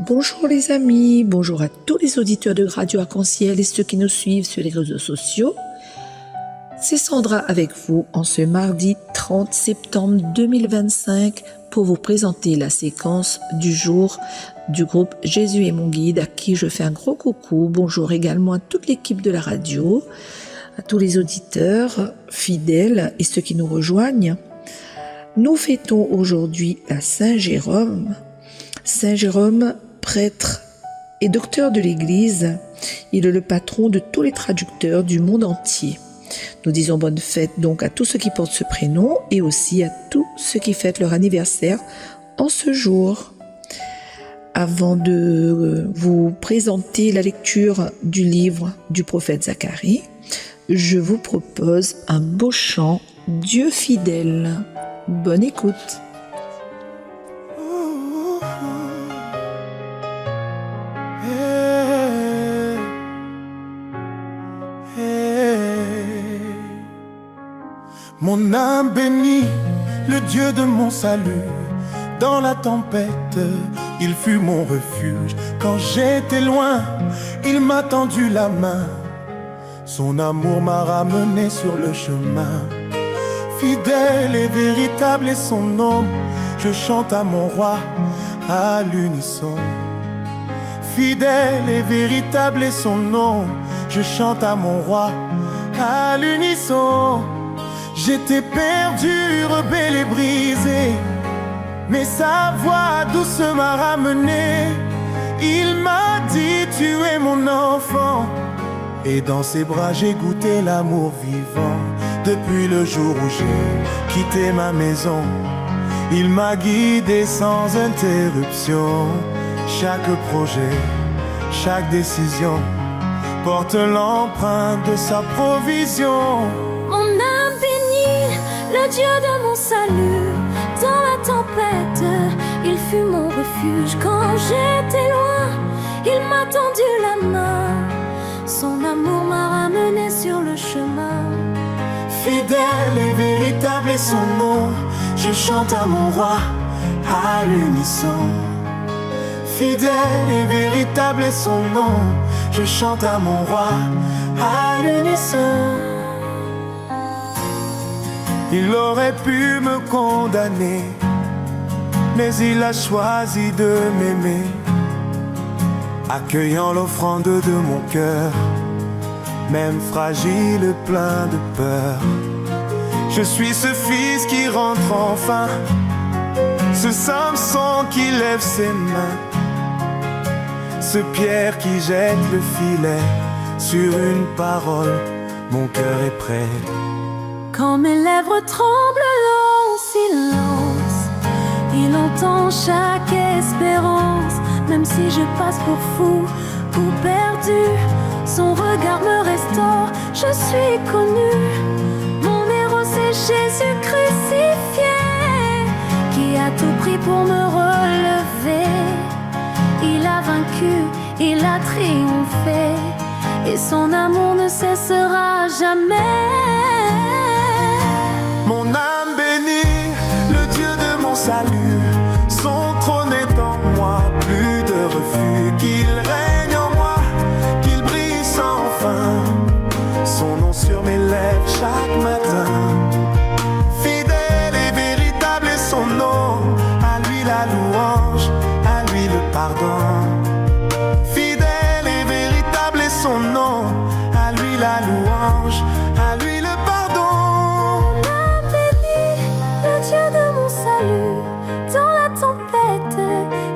Bonjour les amis, bonjour à tous les auditeurs de Radio Arc-en-Ciel et ceux qui nous suivent sur les réseaux sociaux. C'est Sandra avec vous en ce mardi 30 septembre 2025 pour vous présenter la séquence du jour du groupe Jésus est mon guide, à qui je fais un gros coucou. Bonjour également à toute l'équipe de la radio, à tous les auditeurs fidèles et ceux qui nous rejoignent. Nous fêtons aujourd'hui la Saint Jérôme. Saint Jérôme, prêtre et docteur de l'Église, il est le patron de tous les traducteurs du monde entier. Nous disons bonne fête donc à tous ceux qui portent ce prénom et aussi à tous ceux qui fêtent leur anniversaire en ce jour. Avant de vous présenter la lecture du livre du prophète Zacharie, je vous propose un beau chant Dieu fidèle. Bonne écoute. Mon âme bénit le Dieu de mon salut. Dans la tempête, il fut mon refuge. Quand j'étais loin, il m'a tendu la main. Son amour m'a ramené sur le chemin. Fidèle et véritable est son nom. Je chante à mon roi à l'unisson. Fidèle et véritable est son nom. Je chante à mon roi à l'unisson. J'étais perdu, rebelle et brisé, mais sa voix douce m'a ramené. Il m'a dit, tu es mon enfant, et dans ses bras j'ai goûté l'amour vivant. Depuis le jour où j'ai quitté ma maison, il m'a guidé sans interruption. Chaque projet, chaque décision porte l'empreinte de sa provision. Mon âme bénit le Dieu de mon salut. Dans la tempête, il fut mon refuge. Quand j'étais loin, il m'a tendu la main. Son amour m'a ramené sur le chemin. Fidèle et véritable est son nom. Je chante à mon roi à l'unisson. Fidèle et véritable est son nom. Je chante à mon roi à l'unisson. Il aurait pu me condamner, mais il a choisi de m'aimer, accueillant l'offrande de mon cœur, même fragile, plein de peur. Je suis ce fils qui rentre enfin, ce Samson qui lève ses mains, ce Pierre qui jette le filet. Sur une parole, mon cœur est prêt. Quand mes lèvres tremblent en silence, il entend chaque espérance. Même si je passe pour fou ou perdu, son regard me restaure, je suis connu. Mon héros c'est Jésus crucifié, qui a tout pris pour me relever. Il a vaincu, il a triomphé, et son amour ne cessera jamais. Mon âme bénit le Dieu de mon salut. Son trône est en moi, plus de refus. Qu'il règne en moi, qu'il brille sans fin. Son nom sur mes lèvres chaque matin. Fidèle et véritable est son nom. À lui la louange, à lui le pardon. Fidèle et véritable est son nom. À lui la louange, à lui le pardon. Dieu de mon salut, dans la tempête,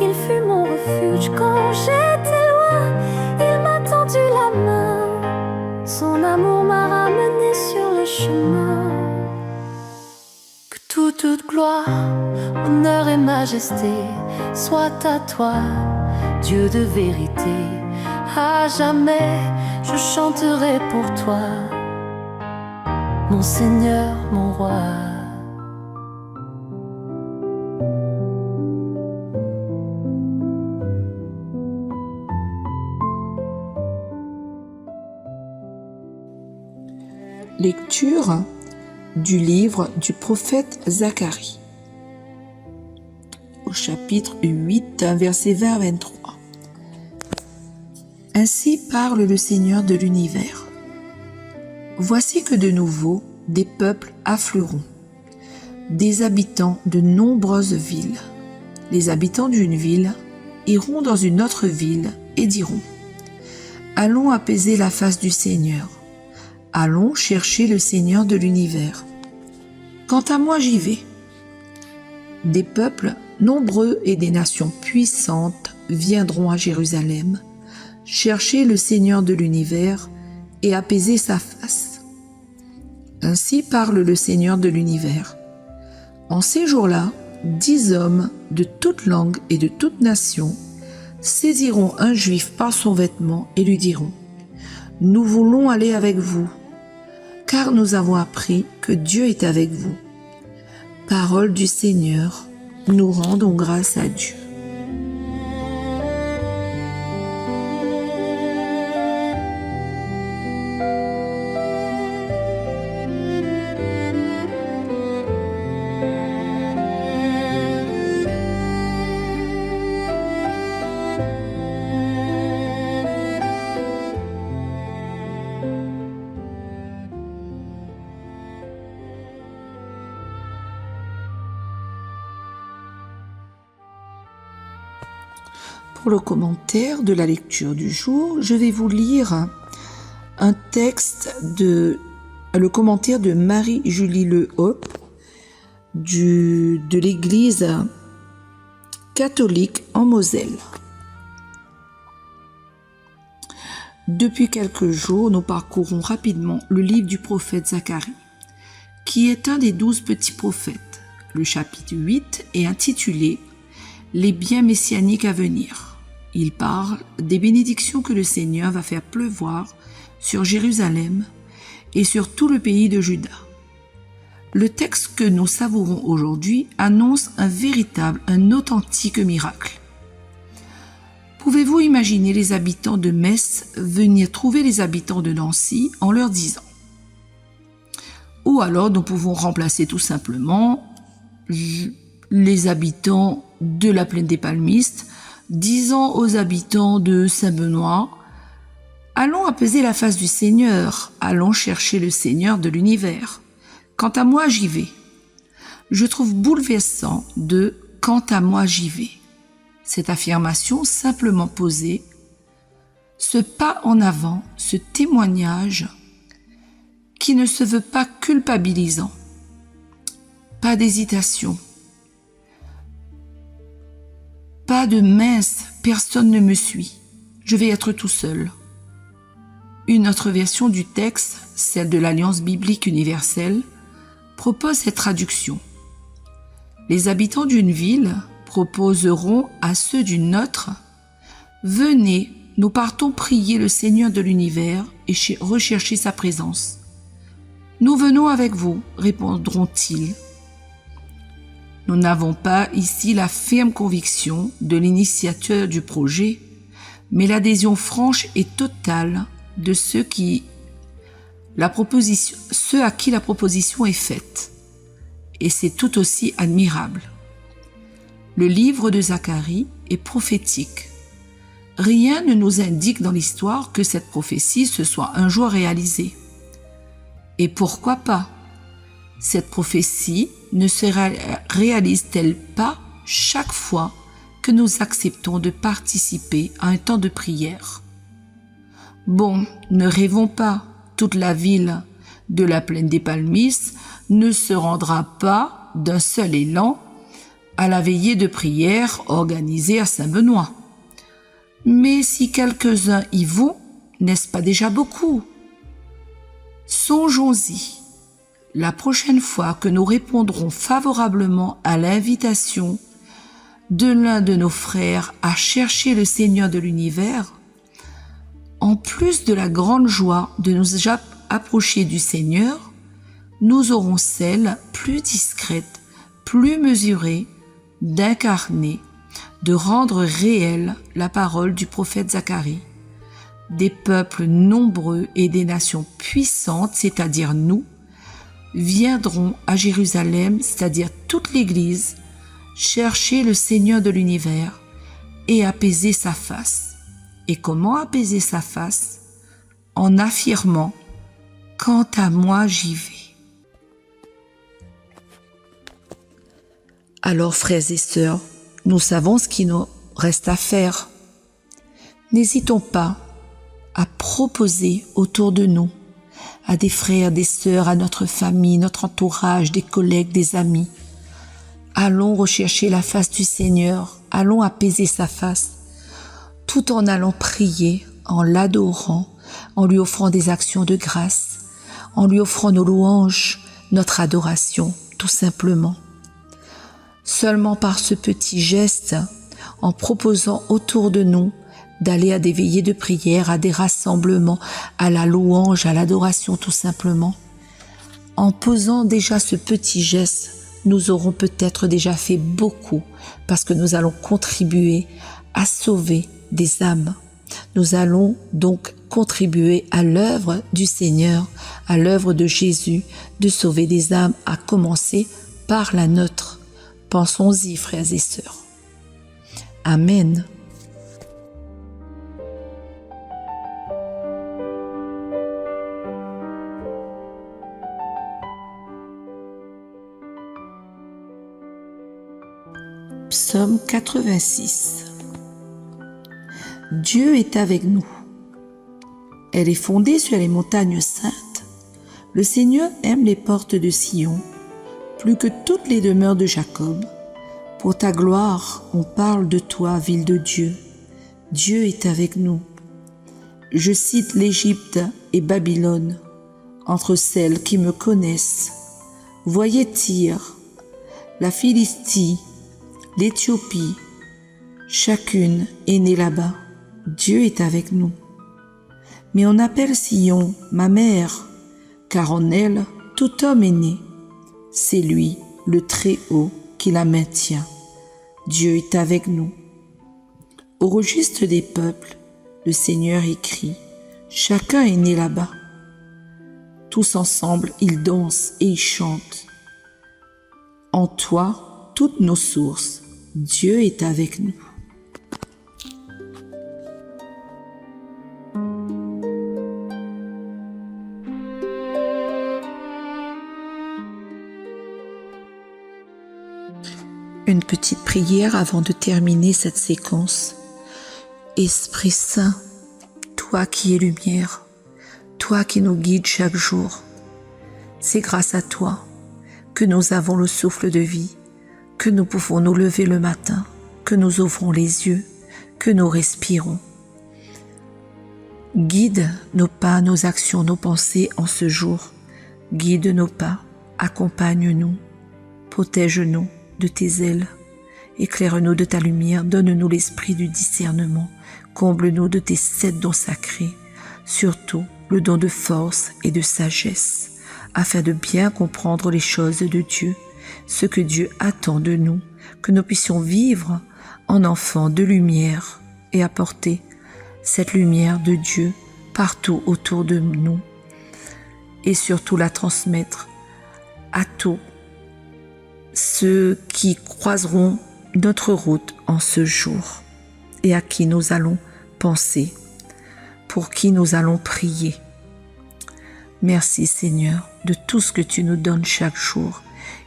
il fut mon refuge. Quand j'étais loin, il m'a tendu la main. Son amour m'a ramené sur le chemin. Que toute gloire, honneur et majesté soit à toi, Dieu de vérité. À jamais, je chanterai pour toi, mon Seigneur, mon roi. Lecture du livre du prophète Zacharie. Au chapitre 8, versets 20 à 23. Ainsi parle le Seigneur de l'univers. Voici que de nouveau des peuples afflueront, des habitants de nombreuses villes. Les habitants d'une ville iront dans une autre ville et diront : allons apaiser la face du Seigneur, allons chercher le Seigneur de l'univers. Quant à moi, j'y vais. Des peuples nombreux et des nations puissantes viendront à Jérusalem, chercher le Seigneur de l'univers et apaiser sa face. Ainsi parle le Seigneur de l'univers. En ces jours-là, 10 hommes de toute langue et de toute nation saisiront un juif par son vêtement et lui diront : nous voulons aller avec vous, car nous avons appris que Dieu est avec vous. Parole du Seigneur, nous rendons grâce à Dieu. Pour le commentaire de la lecture du jour, je vais vous lire un texte le commentaire de Marie-Julie Le Hope de l'Église catholique en Moselle. Depuis quelques jours, nous parcourons rapidement le livre du prophète Zacharie, qui est un des 12 petits prophètes. Le chapitre 8 est intitulé « Les biens messianiques à venir ». Il parle des bénédictions que le Seigneur va faire pleuvoir sur Jérusalem et sur tout le pays de Juda. Le texte que nous savourons aujourd'hui annonce un authentique miracle. Pouvez-vous imaginer les habitants de Metz venir trouver les habitants de Nancy en leur disant ? Ou alors nous pouvons remplacer tout simplement les habitants de la plaine des Palmistes disant aux habitants de Saint-Benoît : allons apaiser la face du Seigneur, allons chercher le Seigneur de l'univers. Quant à moi, j'y vais. Je trouve bouleversant de « quant à moi, j'y vais ». Cette affirmation simplement posée, ce pas en avant, ce témoignage qui ne se veut pas culpabilisant, pas d'hésitation, pas de mince, personne ne me suit, je vais être tout seul. Une autre version du texte, celle de l'Alliance biblique universelle, propose cette traduction. Les habitants d'une ville proposeront à ceux d'une autre : venez, nous partons prier le Seigneur de l'univers et rechercher sa présence. Nous venons avec vous, répondront-ils. Nous n'avons pas ici la ferme conviction de l'initiateur du projet, mais l'adhésion franche et totale de ceux à qui la proposition est faite. Et c'est tout aussi admirable. Le livre de Zacharie est prophétique. Rien ne nous indique dans l'histoire que cette prophétie se soit un jour réalisée. Et pourquoi pas ? Cette prophétie ne se réalise-t-elle pas chaque fois que nous acceptons de participer à un temps de prière ? Bon, ne rêvons pas, toute la ville de la plaine des Palmistes ne se rendra pas d'un seul élan à la veillée de prière organisée à Saint-Benoît. Mais si quelques-uns y vont, n'est-ce pas déjà beaucoup ? Songeons-y. La prochaine fois que nous répondrons favorablement à l'invitation de l'un de nos frères à chercher le Seigneur de l'univers, en plus de la grande joie de nous approcher du Seigneur, nous aurons celle plus discrète, plus mesurée, d'incarner, de rendre réelle la parole du prophète Zacharie. Des peuples nombreux et des nations puissantes, c'est-à-dire nous, viendront à Jérusalem, c'est-à-dire toute l'Église, chercher le Seigneur de l'univers et apaiser sa face. Et comment apaiser sa face? En affirmant « Quant à moi, j'y vais ». Alors, frères et sœurs, nous savons ce qu'il nous reste à faire. N'hésitons pas à proposer autour de nous, à des frères, des sœurs, à notre famille, notre entourage, des collègues, des amis. Allons rechercher la face du Seigneur, allons apaiser sa face, tout en allant prier, en l'adorant, en lui offrant des actions de grâce, en lui offrant nos louanges, notre adoration, tout simplement. Seulement par ce petit geste, en proposant autour de nous d'aller à des veillées de prière, à des rassemblements, à la louange, à l'adoration tout simplement. En posant déjà ce petit geste, nous aurons peut-être déjà fait beaucoup parce que nous allons contribuer à sauver des âmes. Nous allons donc contribuer à l'œuvre du Seigneur, à l'œuvre de Jésus, de sauver des âmes, à commencer par la nôtre. Pensons-y, frères et sœurs. Amen. Psaume 86. Dieu est avec nous. Elle est fondée sur les montagnes saintes. Le Seigneur aime les portes de Sion, plus que toutes les demeures de Jacob. Pour ta gloire, on parle de toi, ville de Dieu. Dieu est avec nous. Je cite l'Égypte et Babylone, entre celles qui me connaissent. Voyez Tyr, la Philistie, l'Éthiopie, chacune est née là-bas. Dieu est avec nous. Mais on appelle Sion ma mère, car en elle tout homme est né. C'est lui, le Très-Haut, qui la maintient. Dieu est avec nous. Au registre des peuples, le Seigneur écrit, chacun est né là-bas. Tous ensemble, ils dansent et ils chantent. En toi, toutes nos sources, Dieu est avec nous. Une petite prière avant de terminer cette séquence. Esprit Saint, toi qui es lumière, toi qui nous guides chaque jour, c'est grâce à toi que nous avons le souffle de vie, que nous pouvons nous lever le matin, que nous ouvrons les yeux, que nous respirons. Guide nos pas, nos actions, nos pensées en ce jour. Guide nos pas, accompagne-nous, protège-nous de tes ailes. Éclaire-nous de ta lumière, donne-nous l'esprit du discernement, comble-nous de tes 7 dons sacrés, surtout le don de force et de sagesse, afin de bien comprendre les choses de Dieu, ce que Dieu attend de nous, que nous puissions vivre en enfants de lumière et apporter cette lumière de Dieu partout autour de nous et surtout la transmettre à tous ceux qui croiseront notre route en ce jour et à qui nous allons penser, pour qui nous allons prier. Merci Seigneur de tout ce que tu nous donnes chaque jour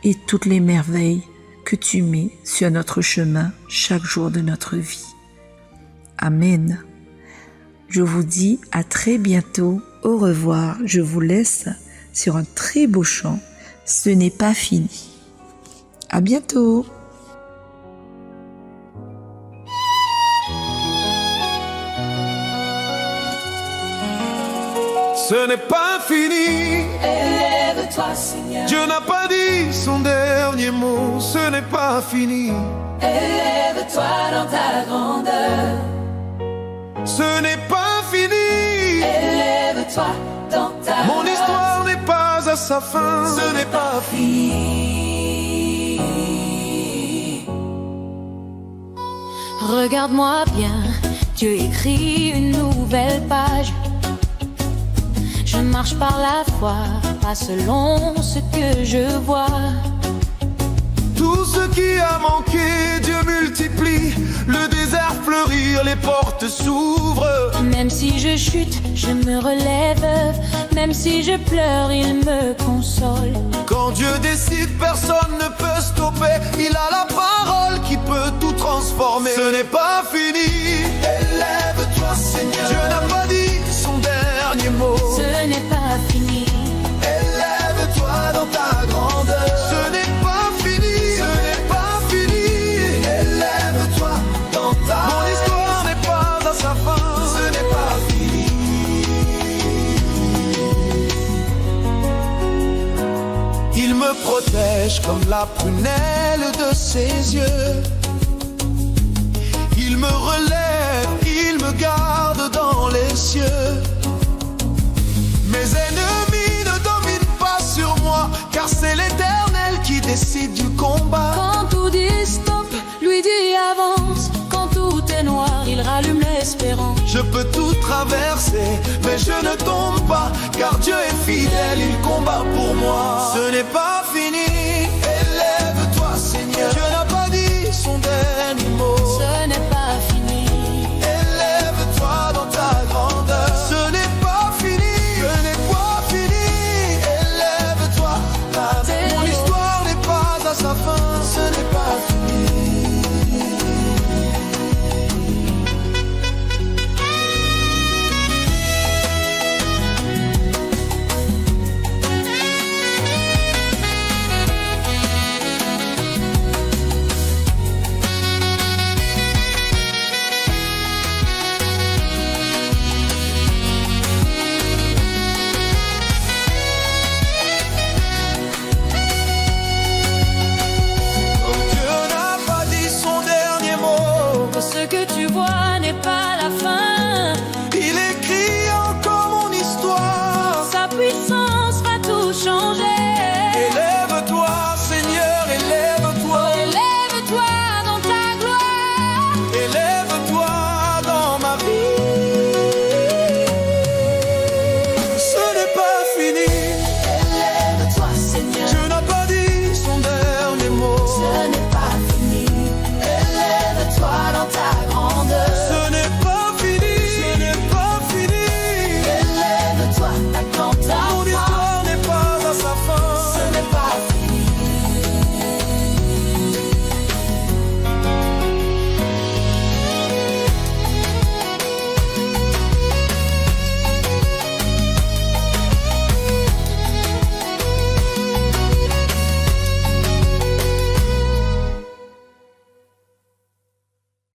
et toutes les merveilles que tu mets sur notre chemin chaque jour de notre vie. Amen. Je vous dis à très bientôt. Au revoir. Je vous laisse sur un très beau chant. Ce n'est pas fini. À bientôt. Ce n'est pas fini. Élève-toi, Seigneur. Dieu n'a pas dit son dernier mot. Ce n'est pas fini. Élève-toi dans ta grandeur. Ce n'est pas fini. Élève-toi dans ta Mon histoire n'est pas à sa fin. Ce n'est pas fini. Regarde-moi bien, Dieu écrit une nouvelle page. Je marche par la foi, pas selon ce que je vois. Tout ce qui a manqué, Dieu multiplie. Le désert fleurir, les portes s'ouvrent. Même si je chute, je me relève. Même si je pleure, il me console. Quand Dieu décide, personne ne peut stopper. Il a la parole qui peut tout transformer. Ce n'est pas fini. Élève-toi, Seigneur. Dieu n'a pas dit son dernier mot. Ce n'est pas fini. Élève-toi dans ta grandeur. Ce n'est pas fini. Ce n'est pas fini. Élève-toi dans ta. Mon histoire n'est pas à sa fin. Ce n'est pas fini. Il me protège comme la prunelle de ses yeux. Il me relève, il me garde dans les cieux. Mes ennemis ne dominent pas sur moi, car c'est l'Éternel qui décide du combat. Quand tout dit stop, lui dit avance. Quand tout est noir, il rallume l'espérance. Je peux tout traverser, mais je ne tombe pas, car Dieu est fidèle, il combat pour moi. Ce n'est pas